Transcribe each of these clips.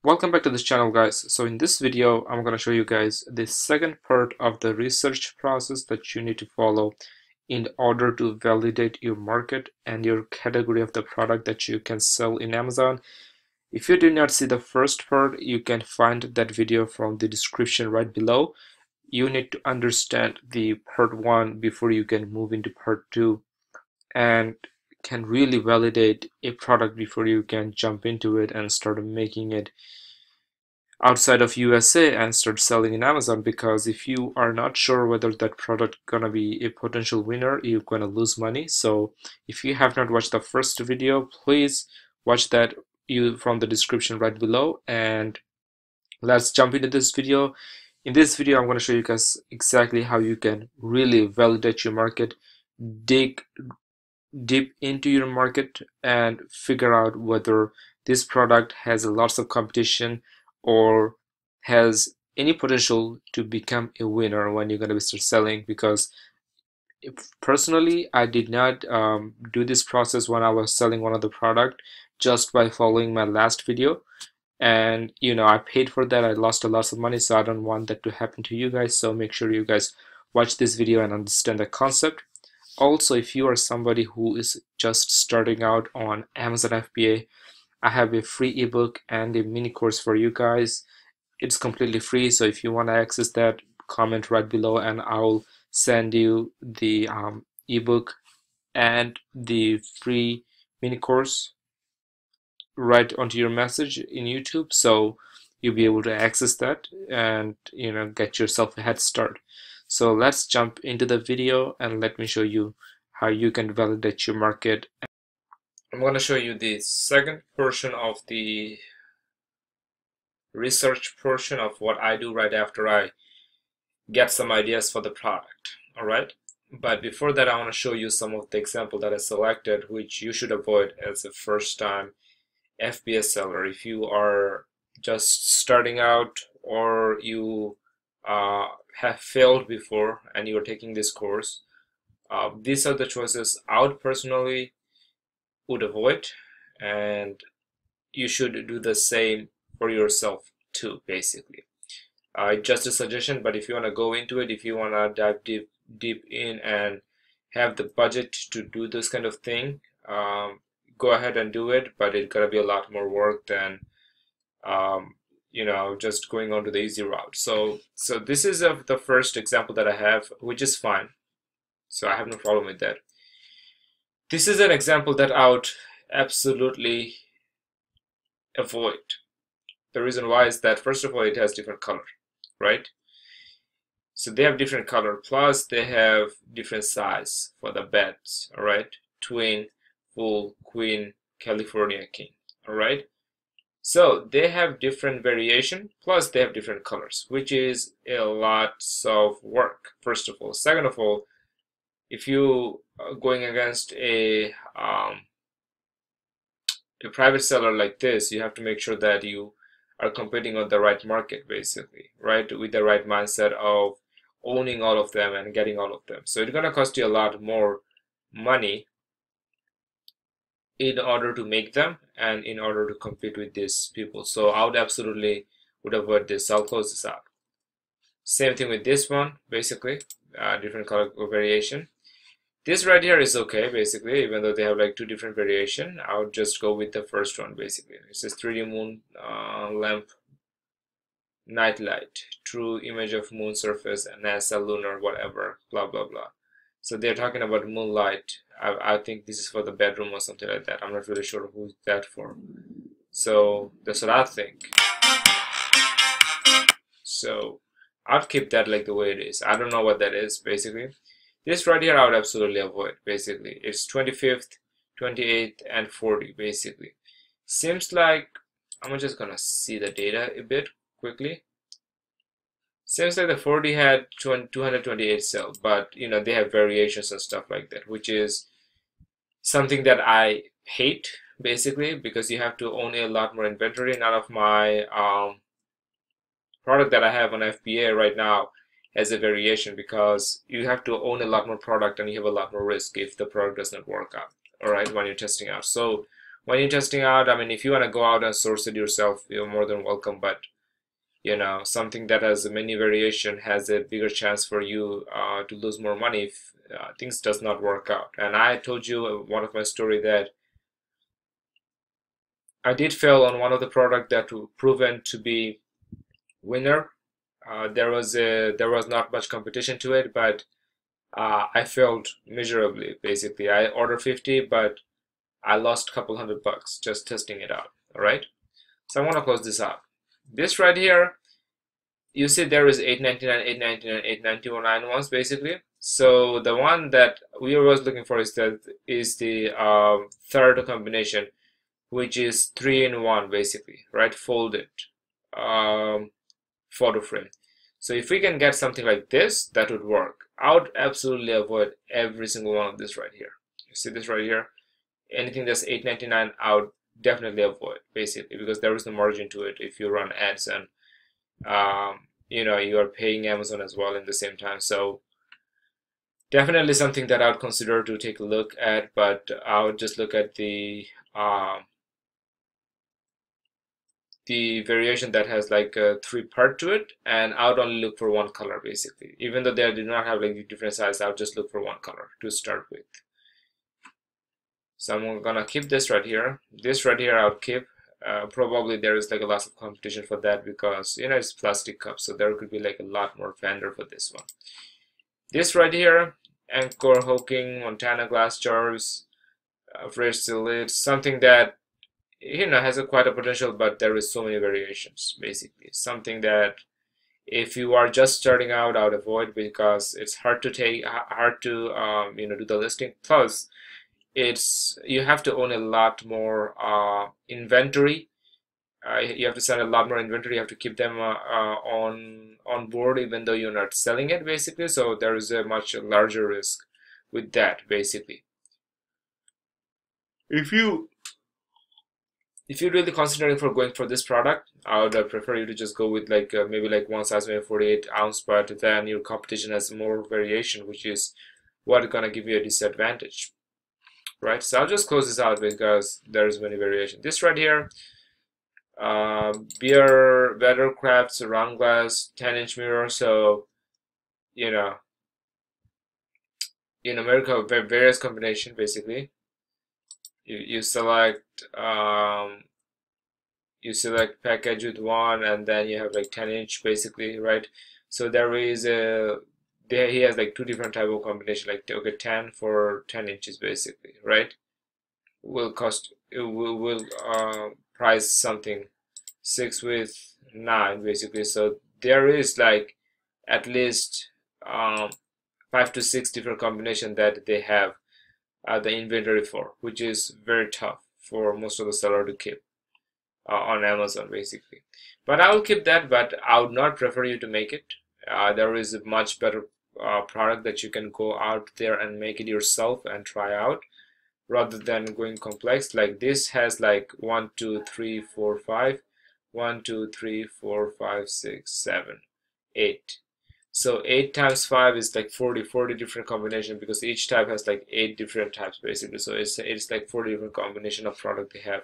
Welcome back to this channel, guys. So in this video I'm going to show you guys the second part of the research process that you need to follow in order to validate your market and your category of the product that you can sell in Amazon. If you did not see the first part, you can find that video from the description right below. You need to understand the part 1 before you can move into part 2 and can really validate a product before you can jump into it and start making it outside of USA and start selling in Amazon. Because if you are not sure whether that product gonna be a potential winner, you're gonna lose money. So if you have not watched the first video, please watch that from the description right below, and let's jump into this video. In this video I'm going to show you guys exactly how you can really validate your market, dig deep into your market, and figure out whether this product has lots of competition or has any potential to become a winner when you're going to start selling. Because personally, I did not do this process when I was selling one of the product just by following my last video, and I paid for that. I lost a lot of money, so I don't want that to happen to you guys. So make sure you guys watch this video and understand the concept. Also, if you are somebody who is just starting out on Amazon FBA, I have a free ebook and a mini course for you guys. It's completely free, so if you want to access that, comment right below and I'll send you the ebook and the free mini course right onto your message in YouTube, so you'll be able to access that and get yourself a head start. So let's jump into the video and let me show you how you can validate your market. I'm going to show you the second portion of the research portion of what I do right after I get some ideas for the product. All right, but before that I want to show you some of the example that I selected which you should avoid as a first time FBA seller. If you are just starting out or you have failed before and you are taking this course, these are the choices I would personally would avoid, and you should do the same for yourself too, basically. Just a suggestion, but if you want to go into it, if you want to dive deep in and have the budget to do this kind of thing, go ahead and do it, but it's gonna be a lot more work than just going on to the easy route. So this is the first example that I have, which is fine, so I have no problem with that. This is an example that I would absolutely avoid. The reason why is that, first of all, it has different color, right? So they have different color, plus they have different size for the beds. All right, twin, full, queen, California king. All right, so they have different variation, plus they have different colors, which is a lot of work, first of all. Second of all, if you are going against a private seller like this, you have to make sure that you are competing on the right market, basically, right, with the right mindset of owning all of them and getting all of them. So it's gonna cost you a lot more money in order to make them and in order to compete with these people. So I would absolutely avoid this. I'll close this out. Same thing with this one, basically, different color variation. This right here is okay, basically, even though they have like two different variation. I would just go with the first one, basically. It says 3D moon lamp night light, true image of moon surface, NASA lunar whatever, blah blah blah. So they're talking about moonlight. I think this is for the bedroom or something like that. I'm not really sure who's that for. So that's what I think. So I'd keep that like the way it is. I don't know what that is, basically. This right here I would absolutely avoid, basically. It's 25th, 28th, and 40, basically. Seems like, I'm just gonna see the data a bit quickly. Seems like the 40 had 228 cells, but they have variations and stuff like that, which is something that I hate, basically, because you have to own a lot more inventory. None of my product that I have on FBA right now has a variation, because you have to own a lot more product and you have a lot more risk if the product does not work out, all right, when you're testing out. So when you're testing out, I mean, if you want to go out and source it yourself, you're more than welcome. But you know, something that has many variation has a bigger chance for you to lose more money if things does not work out. And I told you one of my story that I did fail on one of the product that were proven to be winner. There was not much competition to it, but I failed miserably. Basically, I ordered 50, but I lost a couple $100 just testing it out. All right, so I want to close this out. This right here, you see there is 899, 899, 899 ones basically. So the one that we were looking for is the third combination, which is 3-in-1 basically, right? Folded photo frame. So if we can get something like this, that would work. I would absolutely avoid every single one of this right here. You see this right here? Anything that's 899, I would definitely avoid basically, because there is no margin to it if you run ads and you know, you are paying Amazon as well in the same time. So definitely something that I would consider to take a look at, but I would just look at the variation that has like a 3-part to it, and I would only look for one color basically. Even though they do not have like different size, I would just look for one color to start with. So I'm gonna keep this right here. This right here I would keep. Probably there is like a lot of competition for that because, you know, it's plastic cup, so there could be like a lot more vendor for this one. This right here, Anchor hooking, Montana glass jars, fresh steel lids, something that, you know, has quite a potential, but there is so many variations basically. Something that if you are just starting out, I would avoid because it's hard to you know, do the listing. Plus you have to own a lot more inventory. You have to sell a lot more inventory. You have to keep them on board even though you're not selling it basically. So there is a much larger risk with that basically. If you're really considering for going for this product, I would prefer you to just go with like maybe like one size, maybe 48 ounce, but then your competition has more variation, which is what is gonna give you a disadvantage. Right, so I'll just close this out because there's many variation. This right here, beer, better crafts, round glass, 10-inch mirror. So, you know, in America, various combination basically. You select package with one, and then you have like 10-inch basically, right? So there is he has like two different type of combination, like okay, 10 for 10 inches basically, right? Will price something 6 with 9 basically. So there is like at least 5 to 6 different combination that they have the inventory for, which is very tough for most of the seller to keep on Amazon basically. But I will keep that, but I would not prefer you to make it. There is a much better product that you can go out there and make it yourself and try out, rather than going complex. Like this has like 1 2 3 4 5 1 2 3 4 5 6 7 8. So 8 times 5 is like 40 different combination, because each type has like 8 different types basically. So it's like 40 different combination of product they have.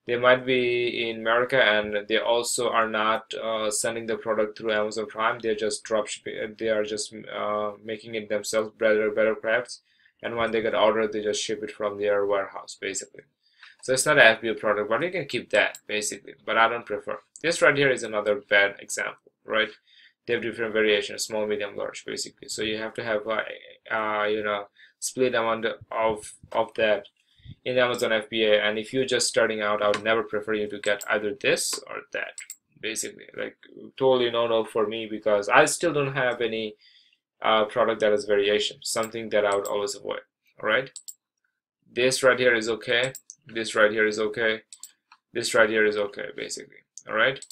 They might be in America, and they also are not sending the product through Amazon Prime. They're just drop shipping. They are just making it themselves, better crafts. And when they get ordered, they just ship it from their warehouse basically. So it's not an FBA product, but you can keep that basically. But I don't prefer. This right here is another bad example, right? They have different variations, small, medium, large basically. So you have to have you know, split amount of that in Amazon FBA. And if you're just starting out, I would never prefer you to get either this or that basically. Like totally no for me, because I still don't have any product that has variation, something that I would always avoid. All right, this right here is okay, this right here is okay, this right here is okay basically. All right,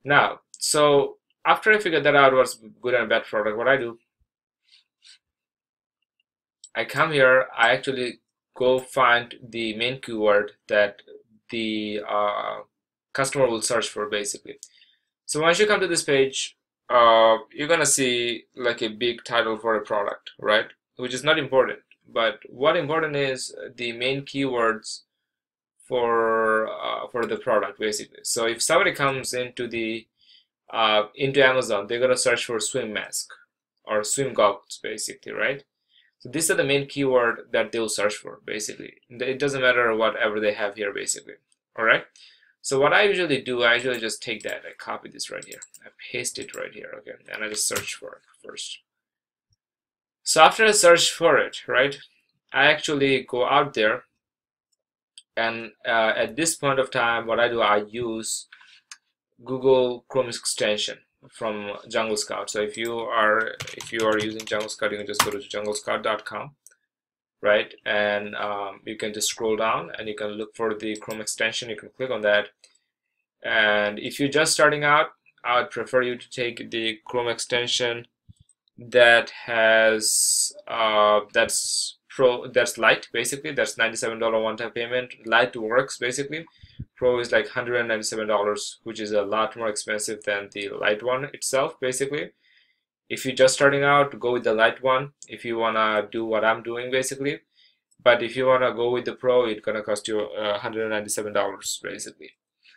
now so after I figured that out what's good and bad product, what I do, I come here, I actually go find the main keyword that the customer will search for basically. So once you come to this page, you're gonna see like a big title for a product, right? Which is not important, but what important is the main keywords for the product basically. So if somebody comes into the into Amazon, they're gonna search for swim mask or swim goggles basically, right? So these are the main keyword that they'll search for basically. It doesn't matter whatever they have here basically. All right. So what I usually do, I usually just take that, I copy this right here, I paste it right here, okay, and I just search for it first. So after I search for it, right, I actually go out there, and at this point of time, what I do, I use Google Chrome extension from Jungle Scout. So if you are using Jungle Scout, you can just go to junglescout.com, right, and you can just scroll down and you can look for the Chrome extension. You can click on that, and if you're just starting out, I would prefer you to take the Chrome extension that has that's light basically. That's $97 one-time payment. Light works basically. Pro is like $197, which is a lot more expensive than the light one itself basically. If you're just starting out, go with the light one if you wanna do what I'm doing basically. But if you wanna go with the Pro, it's gonna cost you $197 basically.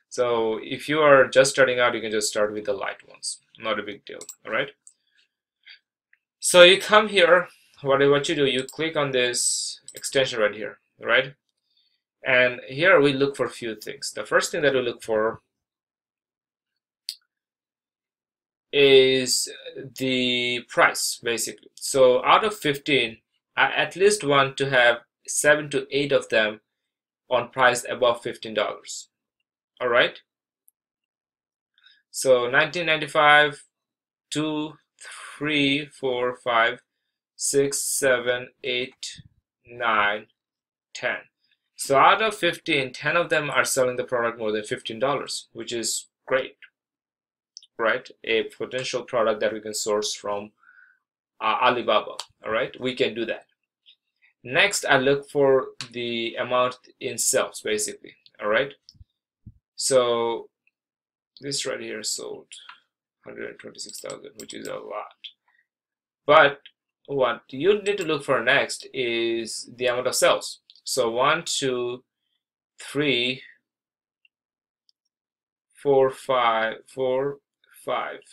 So if you are just starting out, you can just start with the light ones. Not a big deal. All right. So you come here. What you do, you click on this extension right here, right? And here we look for a few things. The first thing that we look for is the price, basically. So out of 15, I at least want to have 7 to 8 of them on price above $15. All right. So 19.95, 2, 3, 4, 5, 6, 7, 8, 9, 10. So out of 15, 10 of them are selling the product more than $15, which is great, right? A potential product that we can source from Alibaba, all right? We can do that. Next, I look for the amount in sales, basically, all right? So this right here sold 126,000, which is a lot. But what you need to look for next is the amount of sales. So 1, 2, 3, 4, 5,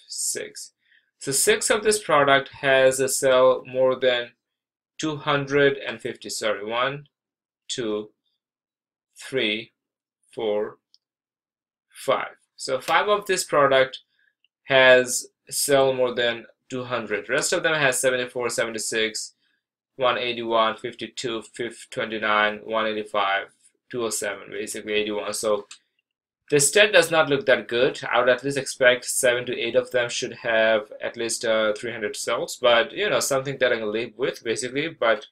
6. So 6 of this product has a sell more than 250. Sorry, 1, 2, 3, 4, 5. So 5 of this product has sell more than 200. Rest of them has 74, 76, 181, 52, 29, 185, 207, basically 81. So the stat does not look that good. I would at least expect 7 to 8 of them should have at least 300 cells, but you know, something that I can live with basically. But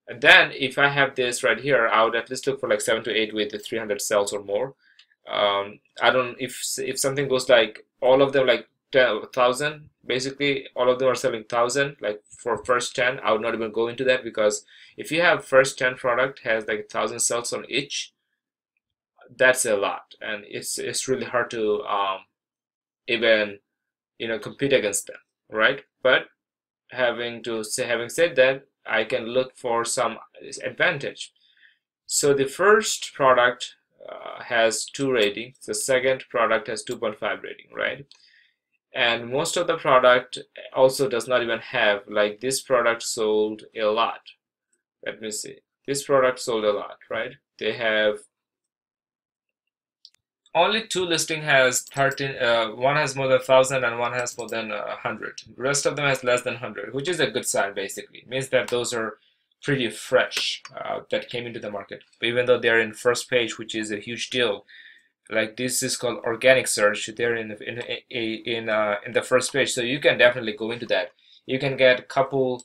then if I have this right here, I would at least look for like 7 to 8 with the 300 cells or more. I don't, if something goes like all of them like 1,000, basically all of them are selling 1,000, like for first 10, I would not even go into that, because if you have first 10 product has like 1,000 cells on each, that's a lot, and it's really hard to even, you know, compete against them, right? But having said that, I can look for some advantage. So the first product has 2 ratings, the second product has 2.5 rating, right? And most of the product also does not even have, like this product sold a lot. Let me see. This product sold a lot, right? They have only 2 listing has 13, one has more than 1,000 and one has more than 100. The rest of them has less than 100, which is a good sign basically. It means that those are pretty fresh that came into the market, even though they're in first page, which is a huge deal. Like this is called organic search. They're in the first page, so you can definitely go into that. You can get a couple,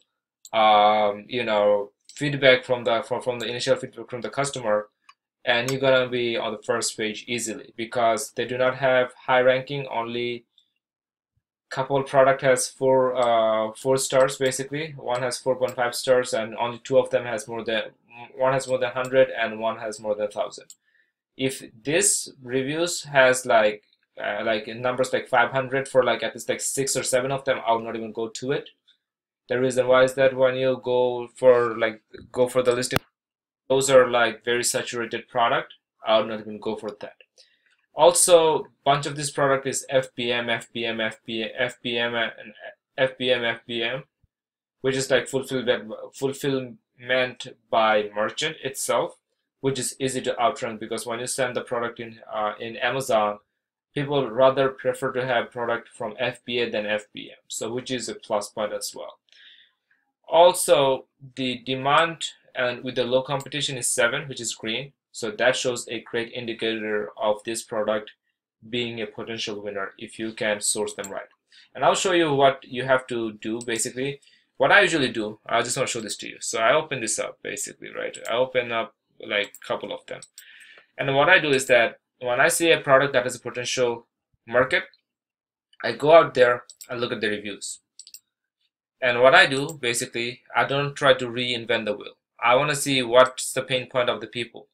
you know, feedback from the initial feedback from the customer, and you're gonna be on the first page easily, because they do not have high ranking. Only couple product has 4 stars basically. One has 4.5 stars, and only 2 of them has more than, one has more than 100 and one has more than 1,000. If this reviews has like in numbers like 500 for like at least like 6 or 7 of them, I'll not even go to it. The reason why is that when you go for the listing, those are like very saturated product. I'll not even go for that. Also, bunch of this product is FBM, FBM, which is like fulfillment by merchant itself, which is easy to outrank because when you send the product in Amazon, people rather prefer to have product from FBA than FBM, so which is a plus point as well. Also, the demand and with the low competition is 7, which is green, so that shows a great indicator of this product being a potential winner if you can source them right. And I'll show you what you have to do. Basically, what I usually do, I just want to show this to you. So I open this up basically, right? I open up like a couple of them, and what I do is that when I see a product that has a potential market, I go out there and look at the reviews. And what I do basically, I don't try to reinvent the wheel. I want to see what's the pain point of the people,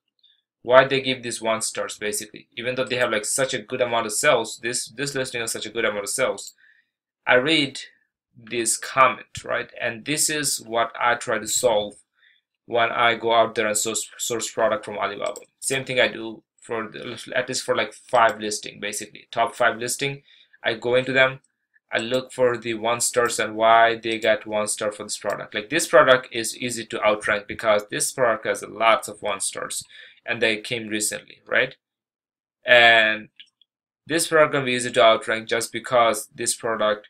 why they give these 1 stars basically. Even though they have like such a good amount of sales, this listing has such a good amount of sales, I read this comment, right? And this is what I try to solve when I go out there and source product from Alibaba. Same thing I do for at least for like 5 listing, basically top 5 listing. I go into them, I look for the 1 stars and why they got 1 star for this product. Like this product is easy to outrank because this product has lots of 1 stars and they came recently, right? And this product can be easy to outrank just because this product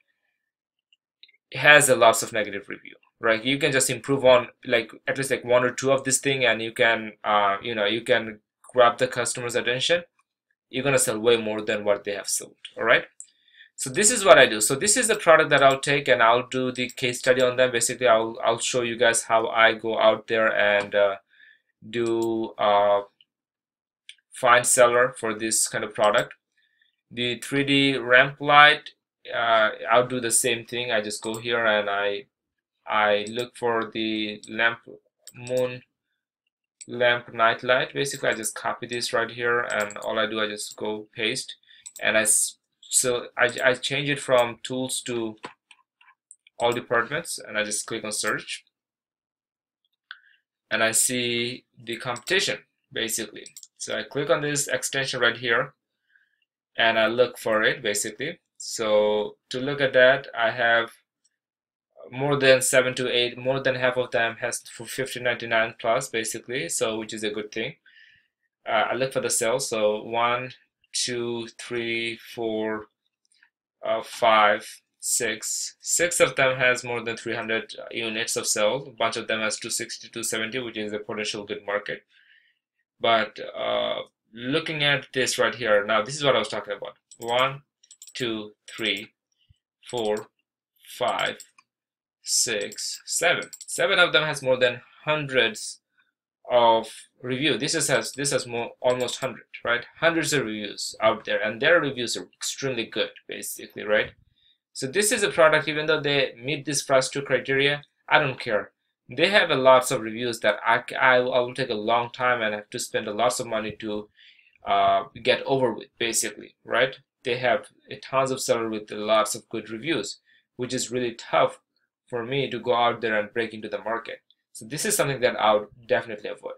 has a lots of negative review, right? You can just improve on like at least like 1 or 2 of this thing, and you can you can grab the customer's attention. You're gonna sell way more than what they have sold. All right, so this is what I do. So this is the product that I'll take and I'll do the case study on them. Basically, I'll show you guys how I go out there and do find seller for this kind of product. The 3D ramp light, I'll do the same thing. I just go here and I look for the moon lamp night light. Basically, I just copy this right here, and all I do, I just go paste, and I change it from tools to all departments, and I just click on search, and I see the competition basically. So I click on this extension right here, and I look for it basically. So to look at that, I have more than 7 to 8, more than half of them has for 15.99 plus basically, so which is a good thing. I look for the sales, so 1, 2, 3, 4, 5, 6. 6 of them has more than 300 units of sale. A bunch of them has 260, 270, which is a potential good market. But looking at this right here, now this is what I was talking about. 1, 2, 3, 4, 5, 6, 7. 7 of them has more than hundreds of review. This has more, almost 100, right? Hundreds of reviews out there, and their reviews are extremely good basically, right? So this is a product, even though they meet this first 2 criteria, I don't care. They have a lots of reviews that I will take a long time and have to spend a lots of money to get over with basically, right? They have tons of seller with lots of good reviews, which is really tough for me to go out there and break into the market. So this is something that I would definitely avoid.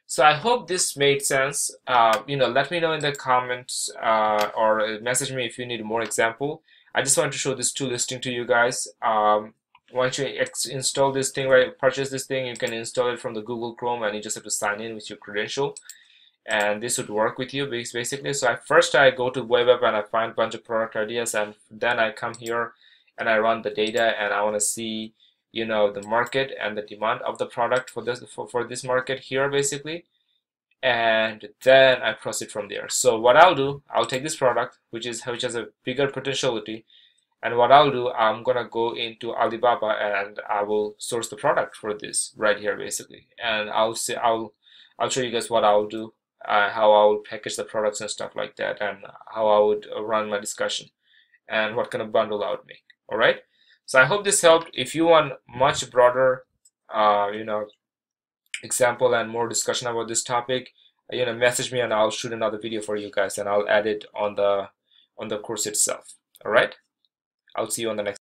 So I hope this made sense. Let me know in the comments or message me if you need more example. I just want to show this tool listing to you guys. Once you install this thing, right, purchase this thing, you can install it from the Google Chrome, and you just have to sign in with your credential, and this would work with you basically. So first I go to web app and I find a bunch of product ideas, and then I come here and I run the data, and I want to see the market and the demand of the product for this market here basically, and then I proceed from there. So what I'll do, I'll take this product which has a bigger potentiality, and what I'll do, I'm gonna go into Alibaba and I will source the product for this right here basically, and I'll show you guys what I'll do, how I will package the products and stuff like that, and how I would run my discussion and what kind of bundle I would make. All right, so I hope this helped. If you want much broader example and more discussion about this topic, message me and I'll shoot another video for you guys, and I'll add it on the course itself. All right, I'll see you on the next